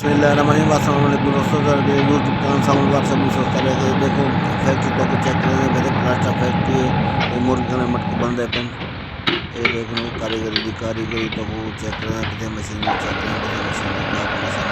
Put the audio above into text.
बिस्मिल्लाहिर्रहमानिर्रहीम अस्सलाम वालेकुम दोस्तों। यूट्यूब चैनल साउंड वर्कशॉप में सोचता रहे कि देखो फैक्ट्री तो चेक करें मेरे प्लास्टर फैक्ट्री है ये मुर्गी खाने मटके बन रहे पेन ये देखो कारीगरी तो वो चेक करें मशीन चेक करें मशीन